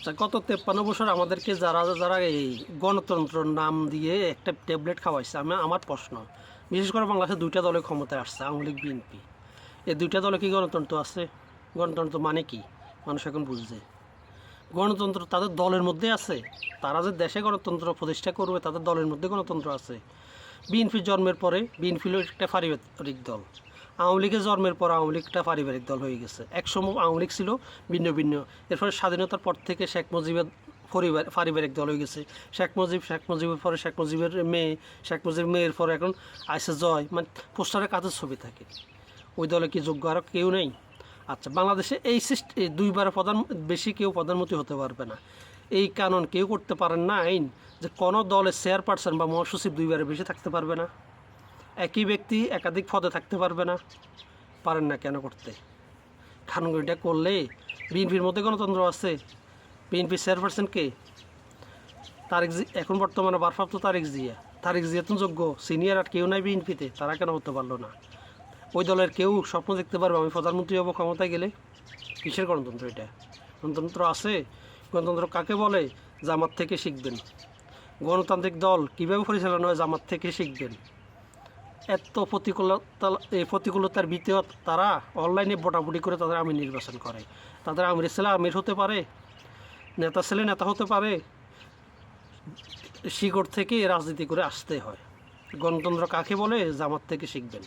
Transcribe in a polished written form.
গত 53 বছর আমাদেরকে যারা যারা এই গণতন্ত্র নাম দিয়ে একটা ট্যাবলেট খাওয়াইছে, আমার প্রশ্ন, বিশেষ করে বাংলাদেশে দুইটা দলে ক্ষমতায় আসছে, আওয়ামী লীগ বিএনপি। এই দুইটা দলে কি গণতন্ত্র আছে? গণতন্ত্র মানে কি মানুষ এখন বুঝছে? গণতন্ত্র তাদের দলের মধ্যে আছে। তারা যে দেশে গণতন্ত্র প্রতিষ্ঠা করবে তাদের দলের মধ্যে গণতন্ত্র আছে। বিএনপি জন্মের পরে বিএনপি একটা পারিবারিক দল, আওয়ামী লীগের জন্মের পর আওয়ামী লীগ একটা পারিবারিক দল হয়ে গেছে। একসময় আওয়ামী লীগ ছিল ভিন্ন ভিন্ন, এরপরে স্বাধীনতার পর থেকে শেখ মুজিবের পারিবারিক দল হয়ে গেছে। শেখ মুজিবের পরে শেখ মুজিবের মেয়ে, শেখ মুজিবের মেয়ের পরে এখন আইসে জয়, মানে পোস্টারে কাজের ছবি থাকে। ওই দলে কি যোগ্য আরও কেউ নেই? আচ্ছা, বাংলাদেশে এই দুইবার বেশি কেউ প্রধানমন্ত্রী হতে পারবে না। এই কানুন কেউ করতে পারেন না, আইন যে কোনো দলের চেয়ারপারসন বা মহাসচিব দুইবারের বেশি থাকতে পারবে না, একই ব্যক্তি একাধিক পদে থাকতে পারবে না। পারেন না কেন করতে? কানুনটা করলে বিএনপির মধ্যে গণতন্ত্র আছে। বিএনপির চেয়ারপারসন কে? এখন বর্তমানে ভারপ্রাপ্ত তারেক জিয়া তো যোগ্য, সিনিয়র আর কেউ নাই বিএনপিতে, তারা কেন হতে পারলো না? ওই দলের কেউ স্বপ্ন দেখতে পারবে আমি প্রধানমন্ত্রী হবো ক্ষমতায় গেলে? কিসের গণতন্ত্র এটা? গণতন্ত্র আছে? গণতন্ত্র কাকে বলে? জামাত থেকে শিখবেন। গণতান্ত্রিক দল কীভাবে পরিচালনা হয় জামাত থেকে শিখবেন। এত প্রতিকূলতার ভিত্তিও তারা অনলাইনে ভোটাভুটি করে তাদের আমির নির্বাচন করে। তাদের আমিরের ছেলে আমির হতে পারে, নেতা ছেলে নেতা হতে পারে। শিকড় থেকে রাজনীতি করে আসতে হয়। গণতন্ত্র কাকে বলে? জামাত থেকে শিখবেন।